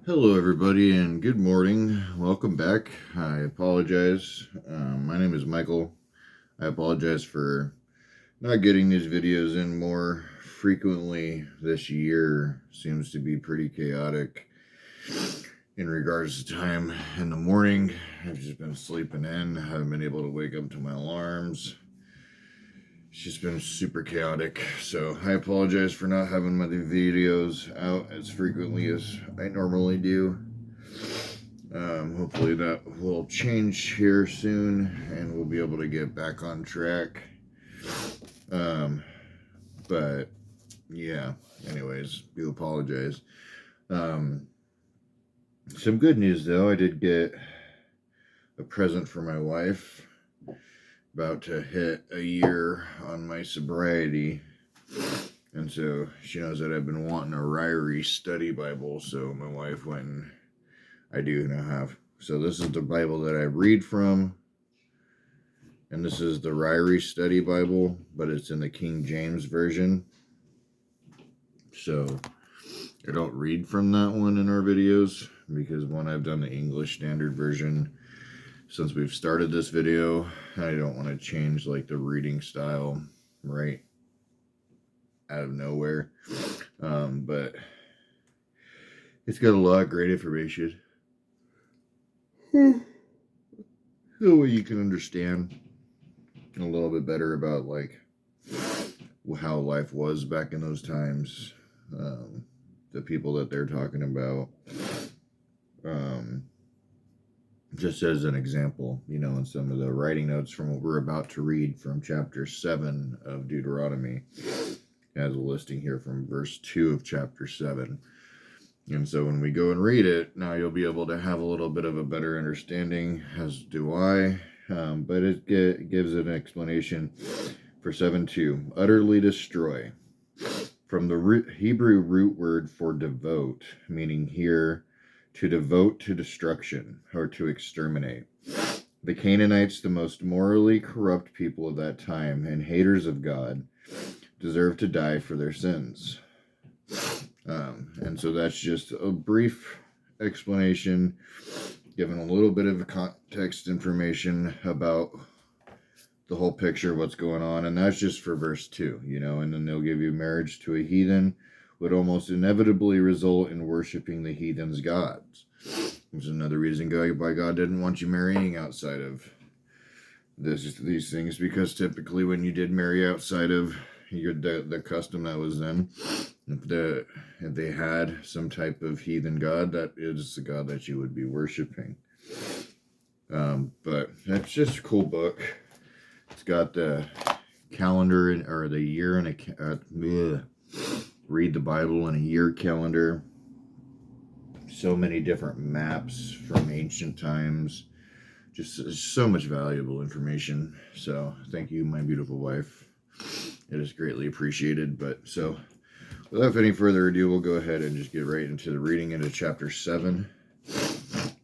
Hello, everybody, and good morning. Welcome back. I apologize. My name is Michael. I apologize for not getting these videos in more frequently this year. Seems to be pretty chaotic in regards to time in the morning. I've just been sleeping in, haven't been able to wake up to my alarms. It's just been super chaotic, so I apologize for not having my videos out as frequently as I normally do. Hopefully that will change here soon and we'll be able to get back on track. But yeah, anyways, do apologize. Some good news though, I did get a present for my wife. About to hit a year on my sobriety. And so she knows that I've been wanting a Ryrie study Bible, so my wife went and I do now have. So this is the Bible that I read from. And this is the Ryrie Study Bible, but it's in the King James Version. So I don't read from that one in our videos because one, I've done the English Standard Version since we've started this video. I don't want to change like the reading style right out of nowhere. But it's got a lot of great information. So you can understand a little bit better about like how life was back in those times, the people that they're talking about, just as an example, in some of the writing notes from what we're about to read from chapter 7 of Deuteronomy. It has a listing here from verse 2 of chapter 7. And so when we go and read it, now you'll be able to have a little bit of a better understanding, as do I. But it gives an explanation for 7:2. Utterly destroy. From the Hebrew root word for devote, meaning here to devote to destruction or to exterminate. The Canaanites, the most morally corrupt people of that time and haters of God, deserve to die for their sins. And so that's just a brief explanation, giving a little bit of context information about the whole picture of what's going on. And that's just for verse 2, and then they'll give you marriage to a heathen would almost inevitably result in worshiping the heathen's gods. There's another reason why God didn't want you marrying outside of these things, because typically when you did marry outside of the custom that was then, if they had some type of heathen god, that is the god that you would be worshiping. But that's just a cool book. It's got the calendar or the year and read the Bible in a year calendar. So many different maps from ancient times. Just so much valuable information. So thank you, my beautiful wife. It is greatly appreciated. But so without any further ado, we'll go ahead and just get right into the reading into chapter 7.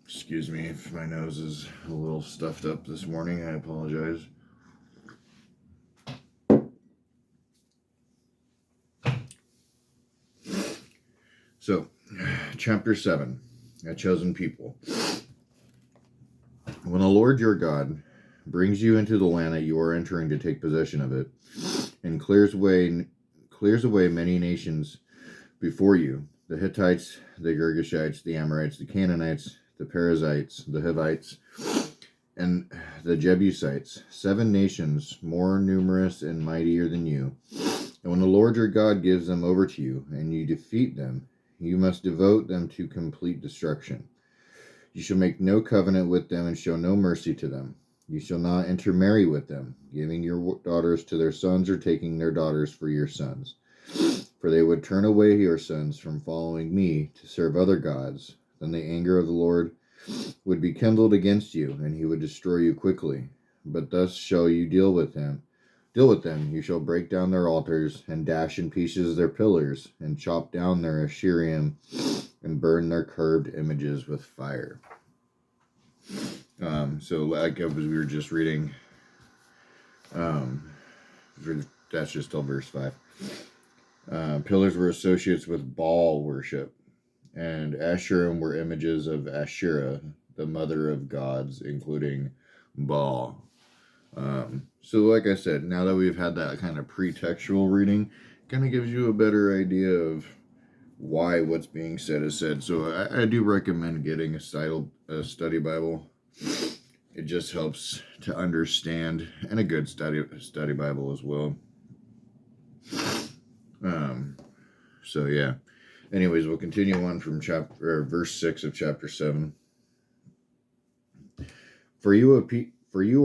Excuse me if my nose is a little stuffed up this morning. I apologize. So, chapter 7, A Chosen People. When the Lord your God brings you into the land that you are entering to take possession of it, and clears away many nations before you, the Hittites, the Girgashites, the Amorites, the Canaanites, the Perizzites, the Hivites, and the Jebusites, 7 nations more numerous and mightier than you. And when the Lord your God gives them over to you, and you defeat them, you must devote them to complete destruction. You shall make no covenant with them and show no mercy to them. You shall not intermarry with them, giving your daughters to their sons or taking their daughters for your sons. For they would turn away your sons from following me to serve other gods. Then the anger of the Lord would be kindled against you, and he would destroy you quickly. But thus shall you deal with them. You shall break down their altars, and dash in pieces their pillars, and chop down their Asherim, and burn their carved images with fire. So like as we were just reading, that's just till verse 5. Pillars were associates with Baal worship. And Asherim were images of Asherah, the mother of gods, including Baal. So like I said, now that we've had that kind of pretextual reading, kind of gives you a better idea of why what's being said is said. So I do recommend getting a study Bible. It just helps to understand, and a good study Bible as well. So yeah. Anyways, we'll continue on from verse 6 of chapter 7. For you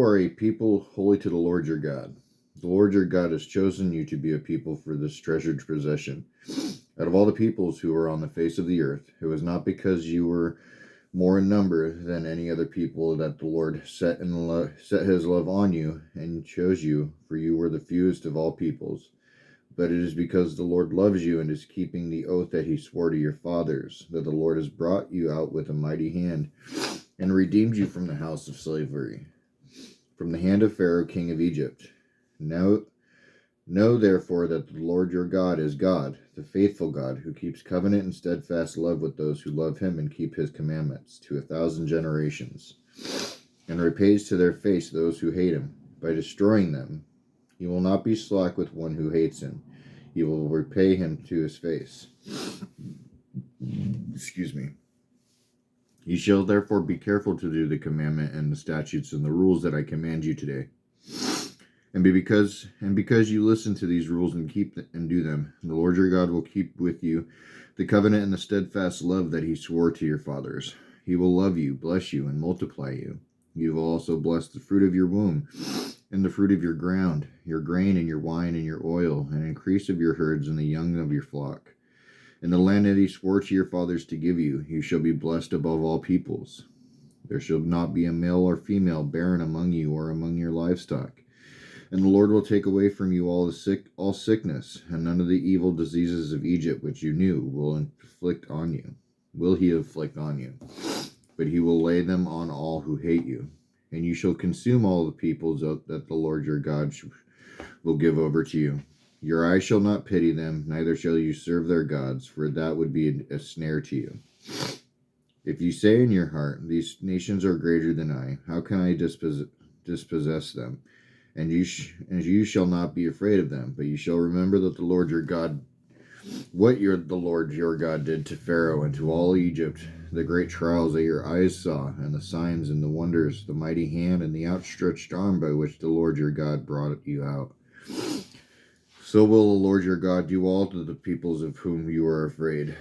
are a people holy to the Lord your God. The Lord your God has chosen you to be a people for this treasured possession. Out of all the peoples who are on the face of the earth, it was not because you were more in number than any other people that the Lord set his love on you and chose you, for you were the fewest of all peoples. But it is because the Lord loves you and is keeping the oath that he swore to your fathers, that the Lord has brought you out with a mighty hand and redeemed you from the house of slavery, from the hand of Pharaoh, king of Egypt. Now, know therefore that the Lord your God is God, the faithful God, who keeps covenant and steadfast love with those who love him and keep his commandments to 1,000 generations, and repays to their face those who hate him, by destroying them. He will not be slack with one who hates him. He will repay him to his face. Excuse me. You shall therefore be careful to do the commandment and the statutes and the rules that I command you today. And because you listen to these rules and do them, the Lord your God will keep with you the covenant and the steadfast love that he swore to your fathers. He will love you, bless you, and multiply you. You will also bless the fruit of your womb, and the fruit of your ground, your grain and your wine and your oil, and increase of your herds and the young of your flock. In the land that he swore to your fathers to give you, you shall be blessed above all peoples. There shall not be a male or female barren among you or among your livestock. And the Lord will take away from you all sickness, and none of the evil diseases of Egypt which you knew will he inflict on you. But he will lay them on all who hate you. And you shall consume all the peoples that the Lord your God will give over to you. Your eyes shall not pity them, neither shall you serve their gods, for that would be a snare to you. If you say in your heart, these nations are greater than I, how can I dispossess them? And you shall not be afraid of them, but you shall remember that the Lord your God, the Lord your God did to Pharaoh and to all Egypt, the great trials that your eyes saw, and the signs and the wonders, the mighty hand and the outstretched arm by which the Lord your God brought you out. So will the Lord your God do all to the peoples of whom you are afraid.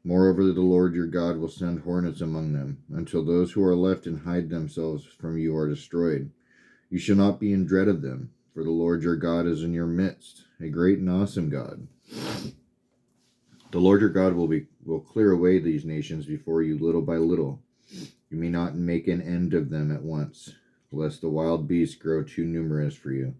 Moreover, the Lord your God will send hornets among them, until those who are left and hide themselves from you are destroyed. You shall not be in dread of them, for the Lord your God is in your midst, a great and awesome God. The Lord your God will clear away these nations before you little by little. You may not make an end of them at once, lest the wild beasts grow too numerous for you.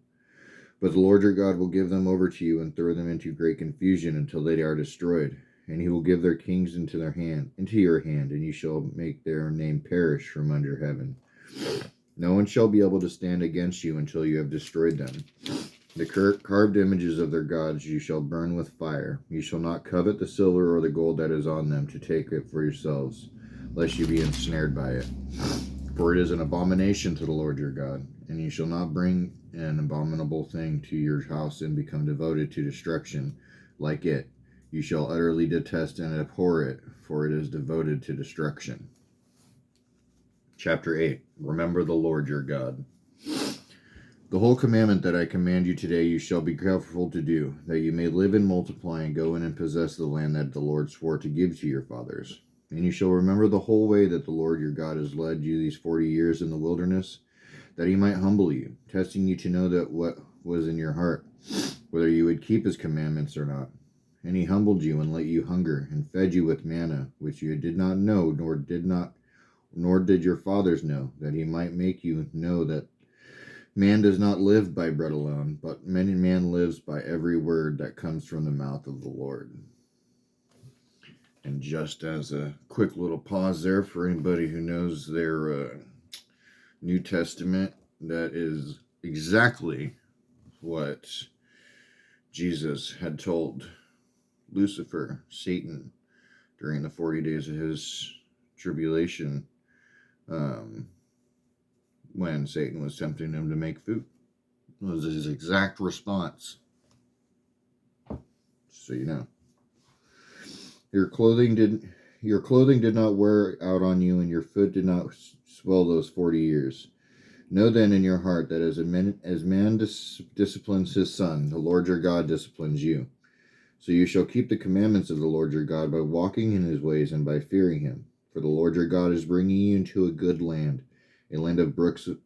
But the Lord your God will give them over to you and throw them into great confusion until they are destroyed. And he will give their kings into your hand, and you shall make their name perish from under heaven. No one shall be able to stand against you until you have destroyed them. The carved images of their gods you shall burn with fire. You shall not covet the silver or the gold that is on them to take it for yourselves, lest you be ensnared by it. For it is an abomination to the Lord your God, and you shall not bring an abominable thing to your house and become devoted to destruction like it. You shall utterly detest and abhor it, for it is devoted to destruction. Chapter 8. Remember the Lord your God. The whole commandment that I command you today you shall be careful to do, that you may live and multiply and go in and possess the land that the Lord swore to give to your fathers. And you shall remember the whole way that the Lord your God has led you these 40 years in the wilderness, that he might humble you, testing you to know that what was in your heart, whether you would keep his commandments or not. And he humbled you and let you hunger, and fed you with manna, which you did not know, nor did your fathers know, that he might make you know that man does not live by bread alone, but man lives by every word that comes from the mouth of the Lord. And just as a quick little pause there for anybody who knows their New Testament, that is exactly what Jesus had told Lucifer, Satan, during the 40 days of his tribulation, when Satan was tempting him to make food. It was his exact response. So you know. Your clothing did not wear out on you, and your foot did not swell those 40 years. Know then in your heart that as man disciplines his son, the Lord your God disciplines you. So you shall keep the commandments of the Lord your God by walking in his ways and by fearing him. For the Lord your God is bringing you into a good land, a land of brooks of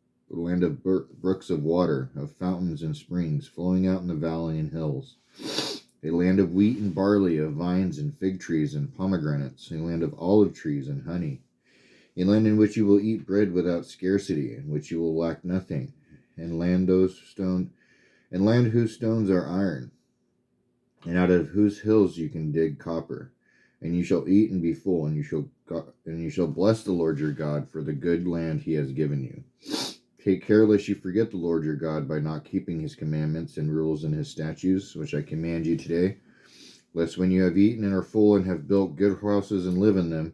water, of fountains and springs, flowing out in the valley and hills. A land of wheat and barley, of vines and fig trees and pomegranates, a land of olive trees and honey. A land in which you will eat bread without scarcity, in which you will lack nothing, and land whose stones are iron, and out of whose hills you can dig copper. And you shall eat and be full, and you shall bless the Lord your God for the good land he has given you. Take care lest you forget the Lord your God by not keeping his commandments and rules and his statutes, which I command you today, lest when you have eaten and are full and have built good houses and live in them,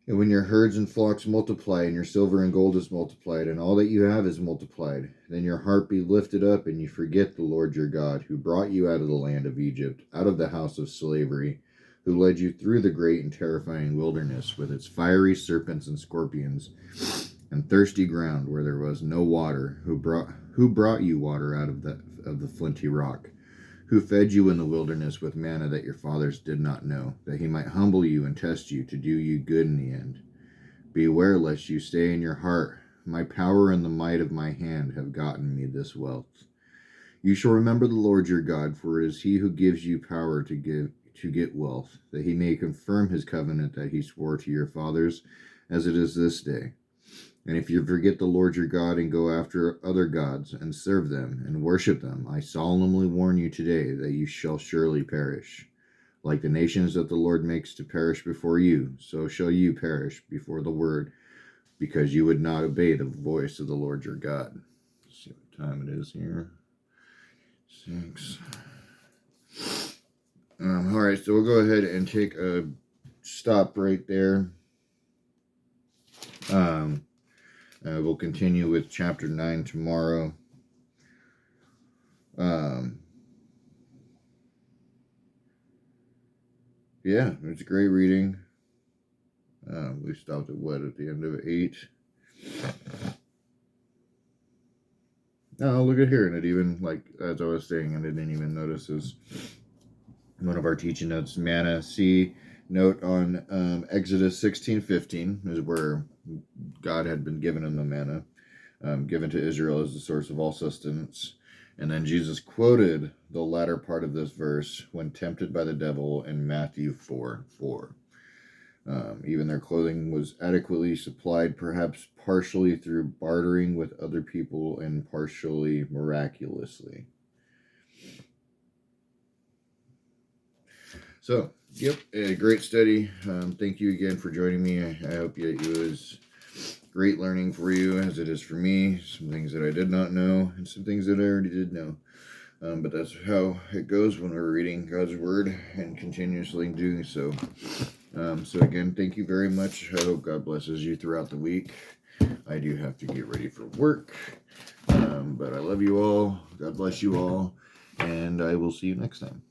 and when your herds and flocks multiply, and your silver and gold is multiplied, and all that you have is multiplied, then your heart be lifted up, and you forget the Lord your God, who brought you out of the land of Egypt, out of the house of slavery, who led you through the great and terrifying wilderness, with its fiery serpents and scorpions, and thirsty ground where there was no water, who brought you water out of the flinty rock, who fed you in the wilderness with manna that your fathers did not know, that he might humble you and test you to do you good in the end. Beware lest you say in your heart, my power and the might of my hand have gotten me this wealth. You shall remember the Lord your God, for it is he who gives you power to get wealth, that he may confirm his covenant that he swore to your fathers, as it is this day. And if you forget the Lord your God and go after other gods and serve them and worship them, I solemnly warn you today that you shall surely perish. Like the nations that the Lord makes to perish before you, so shall you perish before the word, because you would not obey the voice of the Lord your God. Let's see what time it is here. 6. All right, so we'll go ahead and take a stop right there. We'll continue with chapter 9 tomorrow. Yeah, it's a great reading. We stopped at the end of 8. Oh, look at here. And it even, as I was saying, I didn't even notice this. One of our teaching notes, manna. See note on Exodus 16:15 is where God had been given him the manna, given to Israel as the source of all sustenance. And then Jesus quoted the latter part of this verse when tempted by the devil in Matthew 4:4. Even their clothing was adequately supplied, perhaps partially through bartering with other people and partially miraculously. So, yep, a great study. Thank you again for joining me. I hope it was great learning for you, as it is for me. Some things that I did not know, and some things that I already did know. But that's how it goes when we're reading God's Word and continuously doing so. So again, thank you very much. I hope God blesses you throughout the week. I do have to get ready for work. But I love you all. God bless you all. And I will see you next time.